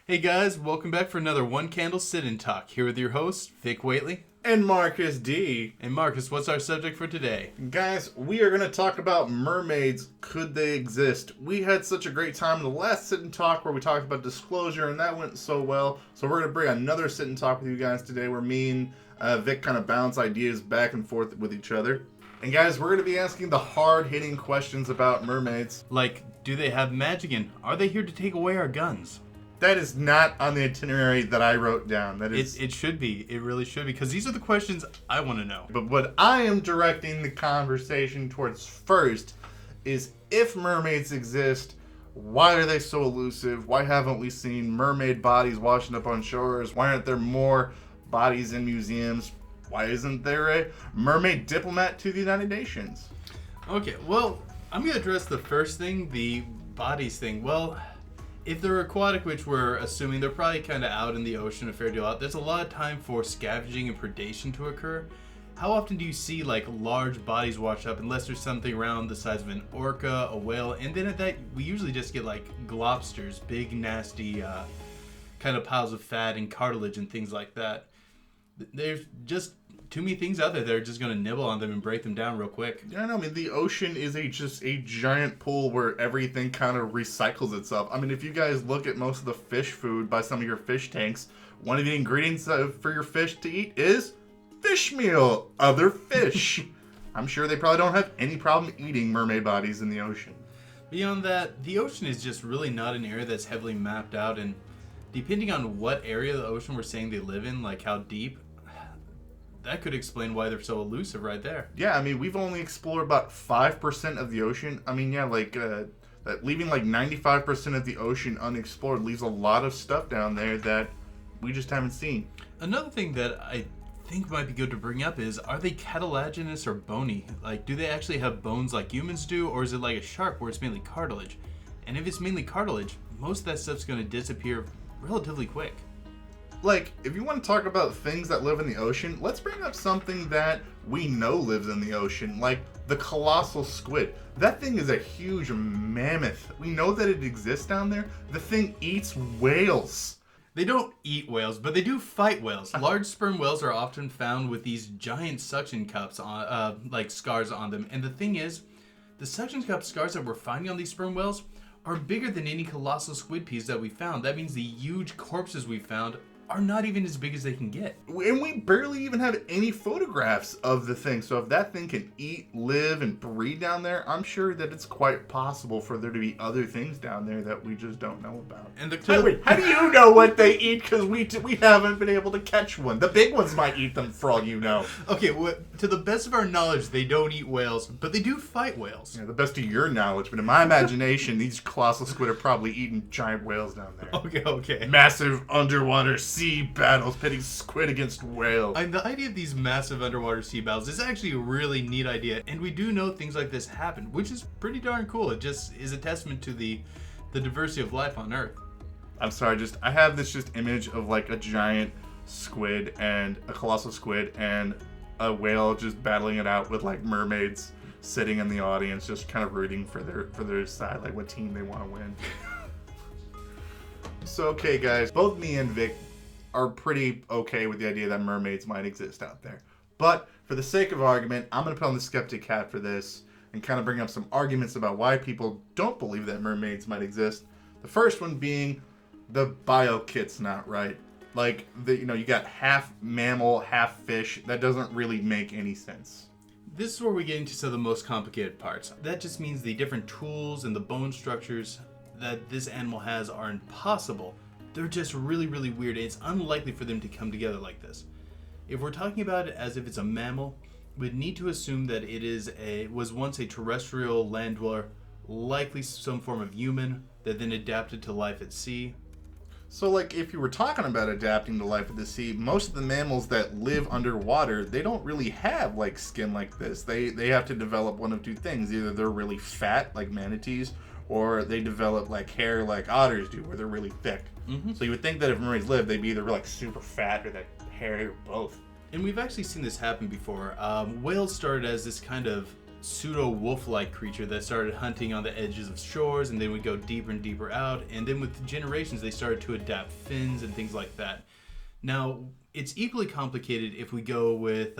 Hey guys, welcome back for another One Candle Sit and Talk. Here with your host, Vic Whateley. And Marcus D. And Marcus, what's our subject for today? Guys, we are going to talk about mermaids. Could they exist? We had such a great time in the last sit and talk where we talked about disclosure, and that went so well. So we're going to bring another sit and talk with you guys today where me and Vic kind of bounce ideas back and forth with each other. And guys, we're going to be asking the hard-hitting questions about mermaids. Like, do they have magic and are they here to take away our guns? That is not on the itinerary that I wrote down. That is. It should be. It really should be. Because these are the questions I want to know. But what I am directing the conversation towards first is if mermaids exist, why are they so elusive? Why haven't we seen mermaid bodies washing up on shores? Why aren't there more bodies in museums? Why isn't there a mermaid diplomat to the United Nations? Okay, well, I'm going to address the first thing, the bodies thing. Well, if they're aquatic, which we're assuming they're probably kind of out in the ocean a fair deal out, there's a lot of time for scavenging and predation to occur. How often do you see like large bodies wash up unless there's something around the size of an orca, a whale, and then at that we usually just get like globsters, big nasty kind of piles of fat and cartilage and things like that. There's just too many things out there that are just going to nibble on them and break them down real quick. Yeah, I mean, the ocean is just a giant pool where everything kind of recycles itself. I mean, if you guys look at most of the fish food by some of your fish tanks, one of the ingredients for your fish to eat is fish meal, other fish. I'm sure they probably don't have any problem eating mermaid bodies in the ocean. Beyond that, the ocean is just really not an area that's heavily mapped out, and depending on what area of the ocean we're saying they live in, like how deep, that could explain why they're so elusive right there. Yeah, I mean, we've only explored about 5% of the ocean. I mean, yeah, leaving like 95% of the ocean unexplored leaves a lot of stuff down there that we just haven't seen. Another thing that I think might be good to bring up is, are they cartilaginous or bony? Like, do they actually have bones like humans do, or is it like a shark where it's mainly cartilage? And if it's mainly cartilage, most of that stuff's going to disappear relatively quick. Like, if you want to talk about things that live in the ocean, let's bring up something that we know lives in the ocean, like the colossal squid. That thing is a huge mammoth. We know that it exists down there. The thing eats whales. They don't eat whales, but they do fight whales. Large sperm whales are often found with these giant suction cups on, like scars on them. And the thing is, the suction cup scars that we're finding on these sperm whales are bigger than any colossal squid piece that we found. That means the huge corpses we found are not even as big as they can get. And we barely even have any photographs of the thing. So if that thing can eat, live, and breed down there, I'm sure that it's quite possible for there to be other things down there that we just don't know about. And how do you know what they eat? Because we haven't been able to catch one. The big ones might eat them for all you know. Okay, well, to the best of our knowledge, they don't eat whales, but they do fight whales. Yeah, the best of your knowledge, but in my imagination, these colossal squid are probably eating giant whales down there. Okay. Massive underwater sea battles pitting squid against whales. And the idea of these massive underwater sea battles is actually a really neat idea, and we do know things like this happen, which is pretty darn cool. It just is a testament to the diversity of life on Earth. I'm sorry, I have this image of like a giant squid and a colossal squid and a whale just battling it out with like mermaids sitting in the audience, just kind of rooting for their side, like what team they want to win. So, okay, guys, both me and Vic are pretty okay with the idea that mermaids might exist out there. But for the sake of argument, I'm going to put on the skeptic hat for this and kind of bring up some arguments about why people don't believe that mermaids might exist. The first one being the bio kit's not right. Like, you got half mammal, half fish. That doesn't really make any sense. This is where we get into some of the most complicated parts. That just means the different tools and the bone structures that this animal has are impossible. They're just really, really weird, and it's unlikely for them to come together like this. If we're talking about it as if it's a mammal, we'd need to assume that it was once a terrestrial land dweller, likely some form of human, that then adapted to life at sea. So, like, if you were talking about adapting to life at the sea, most of the mammals that live underwater, they don't really have, like, skin like this. They have to develop one of two things. Either they're really fat, like manatees, or they develop, like, hair like otters do, where they're really thick. Mm-hmm. So you would think that if mermaids lived, they'd be either, like, super fat or that hair or both. And we've actually seen this happen before. Whales started as this kind of pseudo-wolf-like creature that started hunting on the edges of shores and then would go deeper and deeper out. And then with generations, they started to adapt fins and things like that. Now, it's equally complicated if we go with,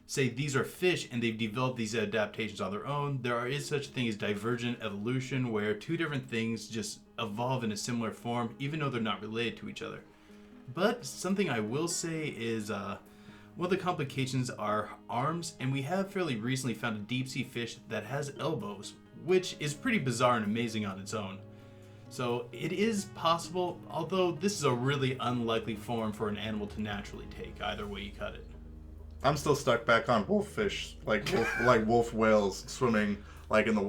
say, these are fish and they've developed these adaptations on their own. There is such a thing as divergent evolution, where two different things just evolve in a similar form, even though they're not related to each other. But something I will say is, one of the complications are arms, and we have fairly recently found a deep sea fish that has elbows, which is pretty bizarre and amazing on its own. So it is possible, although this is a really unlikely form for an animal to naturally take, either way you cut it. I'm still stuck back on wolffish, like wolf whales swimming like in the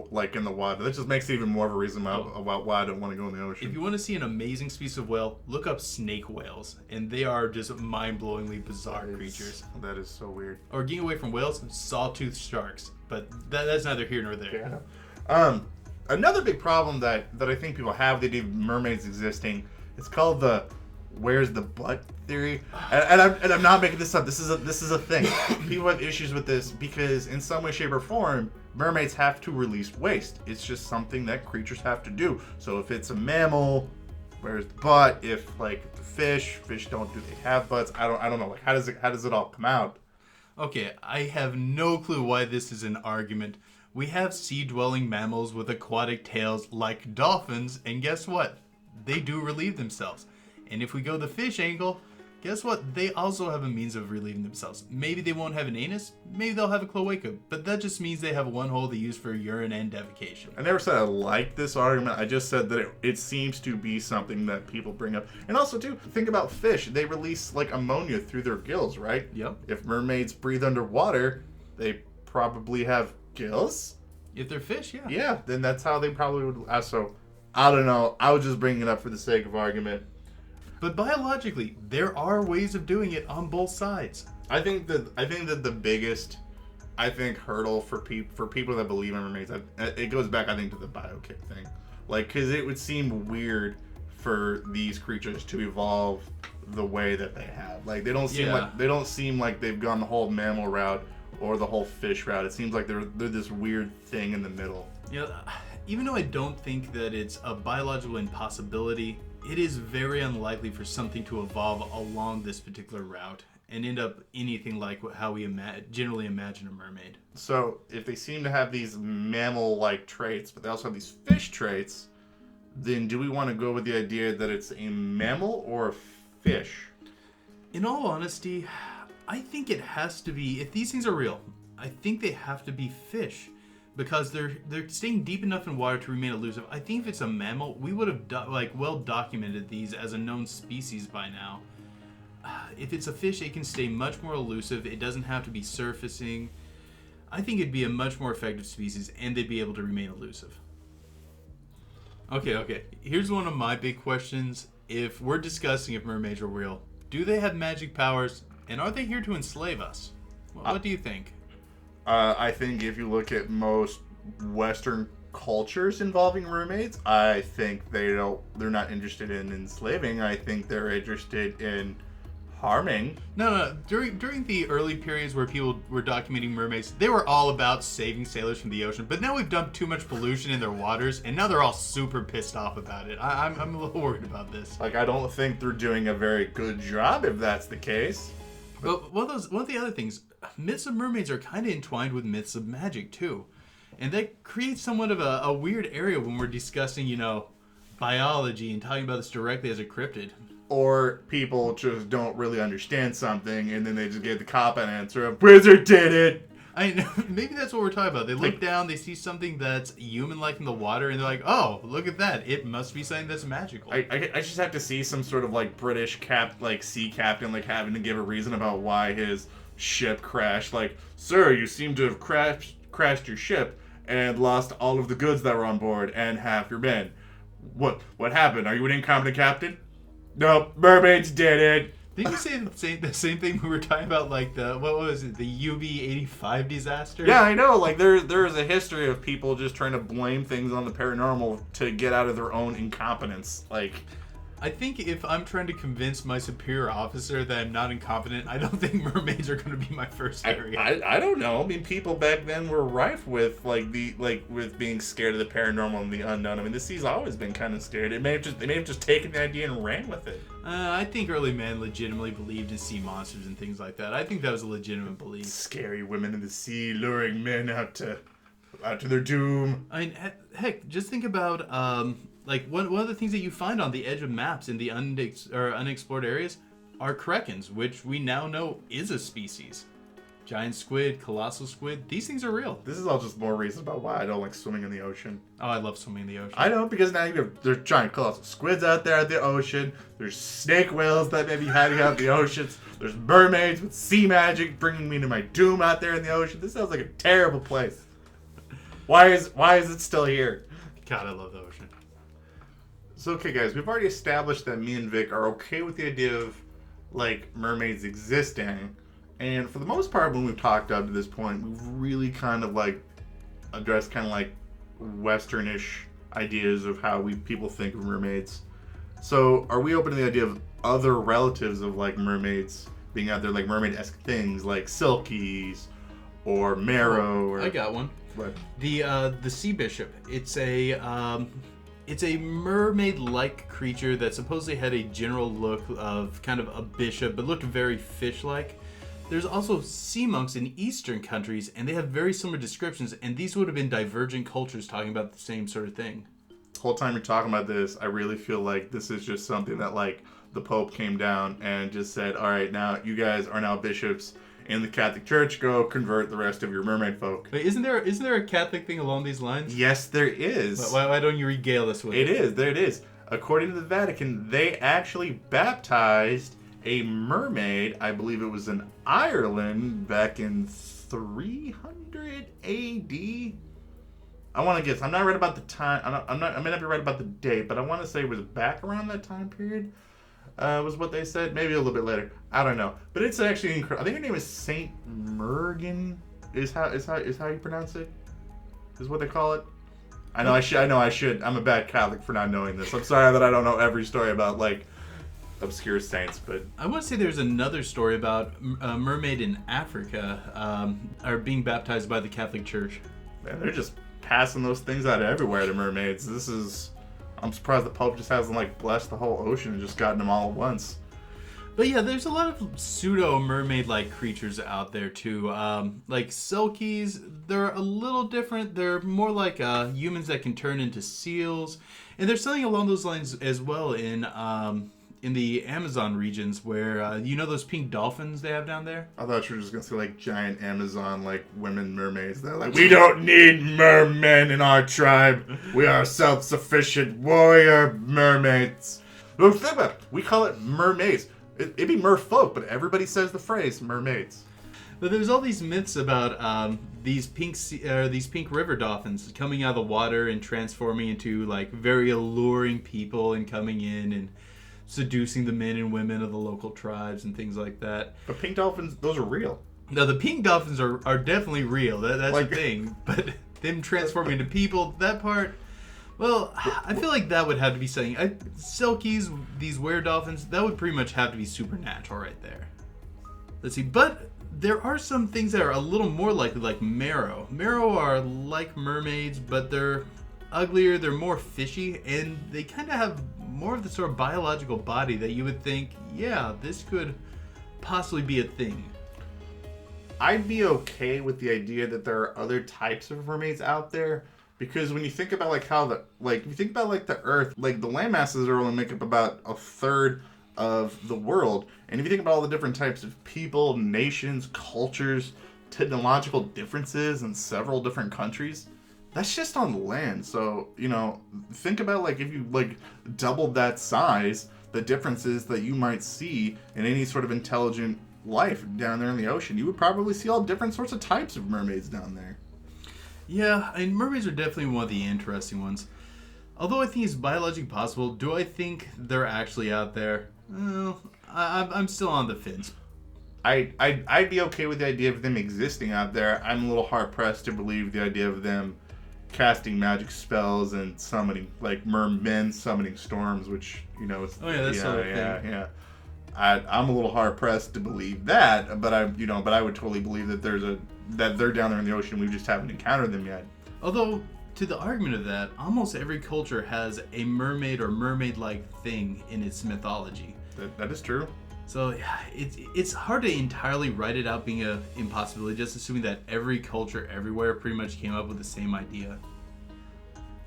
water. That just makes it even more of a reason about why I don't want to go in the ocean. If you want to see an amazing species of whale, look up snake whales, and they are just mind-blowingly bizarre creatures. That is so weird. Or getting away from whales, sawtooth sharks, but that's neither here nor there. Yeah. Another big problem that I think people have with the idea of mermaids existing, it's called the "where's the butt" theory, and I'm not making this up. This is a thing. People have issues with this because in some way, shape, or form, mermaids have to release waste. It's just something that creatures have to do. So if it's a mammal, where's the butt? If like the fish don't do they have butts? I don't know. Like how does it all come out? Okay, I have no clue why this is an argument. We have sea-dwelling mammals with aquatic tails like dolphins, and guess what? They do relieve themselves. And if we go the fish angle, guess what? They also have a means of relieving themselves. Maybe they won't have an anus, maybe they'll have a cloaca, but that just means they have one hole they use for urine and defecation. I never said I like this argument. I just said that it seems to be something that people bring up. And also, too, think about fish. They release, like, ammonia through their gills, right? Yep. If mermaids breathe underwater, they probably have gills? If they're fish, yeah. Yeah, then that's how they probably would. So, I don't know. I was just bringing it up for the sake of argument. But biologically, there are ways of doing it on both sides. I think that the biggest, hurdle for people that believe in mermaids, it goes back, I think, to the biokit thing. Like, because it would seem weird for these creatures to evolve the way that they have. Like, they don't seem like they've gone the whole mammal route or the whole fish route. It seems like they're this weird thing in the middle. Yeah, even though I don't think that it's a biological impossibility, it is very unlikely for something to evolve along this particular route and end up anything like how we generally imagine a mermaid. So, if they seem to have these mammal-like traits, but they also have these fish traits, then do we want to go with the idea that it's a mammal or a fish? In all honesty, I think it has to be, if these things are real, I think they have to be fish. Because they're staying deep enough in water to remain elusive. I think if it's a mammal, we would have well documented these as a known species by now. If it's a fish, it can stay much more elusive. It doesn't have to be surfacing. I think it'd be a much more effective species, and they'd be able to remain elusive. Okay. Here's one of my big questions. If we're discussing if mermaids are real, do they have magic powers, and are they here to enslave us? What do you think? I think if you look at most Western cultures involving mermaids, I think they're not interested in enslaving. I think they're interested in harming. No. During the early periods where people were documenting mermaids, they were all about saving sailors from the ocean. But now we've dumped too much pollution in their waters, and now they're all super pissed off about it. I'm a little worried about this. Like, I don't think they're doing a very good job if that's the case. But one of the other things, myths of mermaids are kind of entwined with myths of magic too, and that creates somewhat of a weird area when we're discussing, biology and talking about this directly as a cryptid. Or people just don't really understand something, and then they just get the cop-out answer of "Wizard did it." Maybe that's what we're talking about. They look down, they see something that's human-like in the water, and they're like, "Oh, look at that! It must be something that's magical." I just have to see some sort of British sea captain having to give a reason about why his ship crashed. Like, "Sir, you seem to have crashed your ship and lost all of the goods that were on board and half your men. What happened? Are you an incompetent captain?" "Nope, mermaids did it." Didn't you say the same thing we were talking about, the UB-85 disaster? Yeah, I know. There is a history of people just trying to blame things on the paranormal to get out of their own incompetence. I think if I'm trying to convince my superior officer that I'm not incompetent, I don't think mermaids are going to be my first area. I don't know. I mean, people back then were rife with with being scared of the paranormal and the unknown. I mean, the sea's always been kind of scared. They may have just taken the idea and ran with it. I think early men legitimately believed in sea monsters and things like that. I think that was a legitimate belief. Scary women in the sea luring men out to their doom. I mean, heck, just think about one of the things that you find on the edge of maps in the unexplored areas are krakens, which we now know is a species. Giant squid, colossal squid, these things are real. This is all just more reasons about why I don't like swimming in the ocean. Oh, I love swimming in the ocean. I know, because now there's giant colossal squids out there in the ocean. There's snake whales that may be hiding out in the oceans. There's mermaids with sea magic bringing me to my doom out there in the ocean. This sounds like a terrible place. Why is it still here? God, I love the ocean. So, okay, guys, we've already established that me and Vic are okay with the idea of, mermaids existing. And for the most part, when we've talked up to this point, we've really kind of, addressed kind of, Western-ish ideas of how people think of mermaids. So, are we open to the idea of other relatives of, mermaids being out there, mermaid-esque things, like silkies or marrow? Or I got one. What? The sea bishop. It's a mermaid-like creature that supposedly had a general look of kind of a bishop, but looked very fish-like. There's also sea monks in Eastern countries, and they have very similar descriptions, and these would have been divergent cultures talking about the same sort of thing. The whole time you're talking about this, I really feel like this is just something that, the Pope came down and just said, all right, now you guys are now bishops in the Catholic Church, go convert the rest of your mermaid folk. Wait, isn't there a Catholic thing along these lines? Yes, there is. Why don't you regale us with it? It is. There it is. According to the Vatican, they actually baptized a mermaid, I believe it was in Ireland, back in 300 AD. I want to guess. I'm not right about the time. I may not be right about the date, but I want to say it was back around that time period. Was what they said. Maybe a little bit later. I don't know. But it's actually incredible. I think her name is Saint Mergen. Is how you pronounce it? Is what they call it. I know I should. I'm a bad Catholic for not knowing this. I'm sorry that I don't know every story about obscure saints, but I want to say there's another story about a mermaid in Africa are being baptized by the Catholic Church. Man, they're just passing those things out everywhere to mermaids. I'm surprised the Pope just hasn't blessed the whole ocean and just gotten them all at once. But yeah, there's a lot of pseudo mermaid-like creatures out there too. Like silkies, they're a little different. They're more like humans that can turn into seals, and there's something along those lines as well in the Amazon regions where those pink dolphins they have down there. I thought you were just gonna say giant Amazon women mermaids. They're we don't need mermen in our tribe. We are self-sufficient warrior mermaids. Look, think about it. We call it mermaids. It'd be merfolk, but everybody says the phrase mermaids. But there's all these myths about these pink river dolphins coming out of the water and transforming into very alluring people and coming in and seducing the men and women of the local tribes and things like that. But pink dolphins, those are real. No, the pink dolphins are definitely real. That's the thing. But them transforming into people, that part, well, I feel like that would have to be something. Silkies, these were-dolphins, that would pretty much have to be supernatural right there. Let's see, but there are some things that are a little more likely, like marrow. Marrow are like mermaids, but they're uglier, they're more fishy, and they kind of have more of the sort of biological body that you would think, yeah, this could possibly be a thing. I'd be okay with the idea that there are other types of mermaids out there, because when you think about if you think about the Earth, the land masses are only make up about a third of the world, and if you think about all the different types of people, nations, cultures, technological differences in several different countries, that's just on land. So, think about if you doubled that size, the differences that you might see in any sort of intelligent life down there in the ocean. You would probably see all different sorts of types of mermaids down there. Yeah, mermaids are definitely one of the interesting ones. Although I think it's biologically possible, do I think they're actually out there? Well, I'm still on the fence. I'd be okay with the idea of them existing out there. I'm a little hard pressed to believe the idea of them casting magic spells and summoning, like mermen summoning storms, which, it's, Oh yeah, that's sort of thing. yeah. I'm a little hard pressed to believe that, but I would totally believe that that they're down there in the ocean. We just haven't encountered them yet. Although, to the argument of that, almost every culture has a mermaid or mermaid-like thing in its mythology. That is true. So yeah, it's hard to entirely write it out being an impossibility, just assuming that every culture everywhere pretty much came up with the same idea.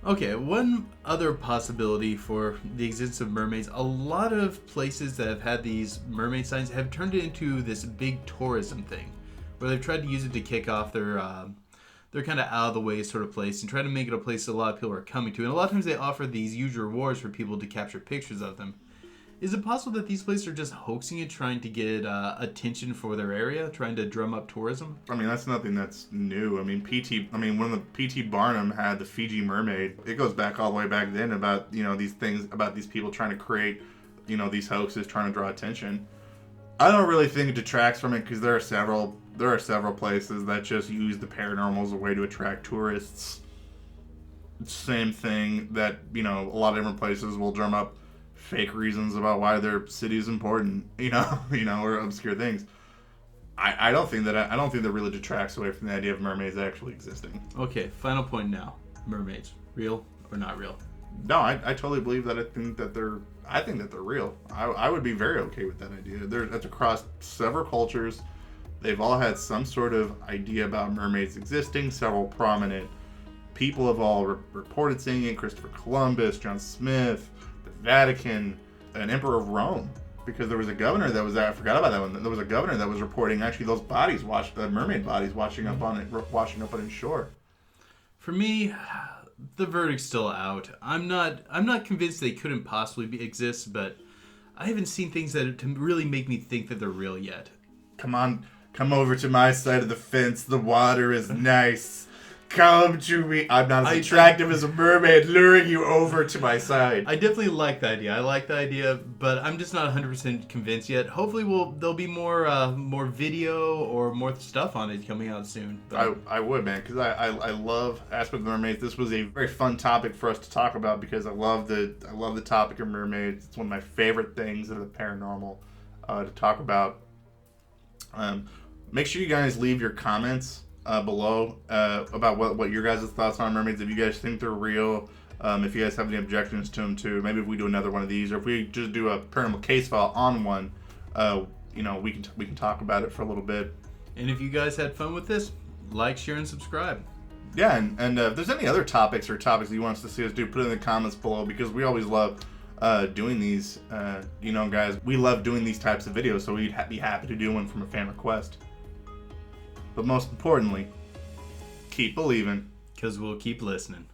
Okay, one other possibility for the existence of mermaids, a lot of places that have had these mermaid signs have turned it into this big tourism thing, where they've tried to use it to kick off their kind of out of the way sort of place and try to make it a place that a lot of people are coming to. And a lot of times they offer these huge rewards for people to capture pictures of them. Is it possible that these places are just hoaxing it, trying to get attention for their area, trying to drum up tourism? I mean, that's nothing that's new. I mean, when the P.T. Barnum had the Fiji mermaid, it goes back all the way back then about, these things, about these people trying to create, these hoaxes, trying to draw attention. I don't really think it detracts from it because there are several places that just use the paranormal as a way to attract tourists. Same thing that, a lot of different places will drum up fake reasons about why their city is important, or obscure things. I don't think that really detracts away from the idea of mermaids actually existing. Okay, final point now. Mermaids, real or not real? No, I totally believe that. I think that they're real. I would be very okay with that idea. That's across several cultures. They've all had some sort of idea about mermaids existing. Several prominent people have all reported seeing it. Christopher Columbus, John Smith, Vatican, an emperor of Rome, because there was a governor that was there. I forgot about that one. There was a governor that was reporting actually those bodies, the mermaid bodies, washing up on its shore. For me, the verdict's still out. I'm not convinced they couldn't possibly exist, but I haven't seen things that to really make me think that they're real yet. Come over to my side of the fence. The water is nice. Come to me. I'm not as attractive as a mermaid, luring you over to my side. I definitely like the idea. I like the idea, but I'm just not 100% convinced yet. Hopefully there'll be more video or more stuff on it coming out soon. I would, man, because I love aspect of mermaids. This was a very fun topic for us to talk about because I love the topic of mermaids. It's one of my favorite things of the paranormal to talk about. Make sure you guys leave your comments below about what your guys' thoughts on mermaids. If you guys think they're real, if you guys have any objections to them too. Maybe if we do another one of these, or if we just do a paranormal case file on one, we can talk about it for a little bit. And if you guys had fun with this, like, share, and subscribe. Yeah, and if there's any other topics that you want us to see us do, put it in the comments below, because we always love doing these. Guys, we love doing these types of videos, so we'd be happy to do one from a fan request. But most importantly, keep believing. 'Cause we'll keep listening.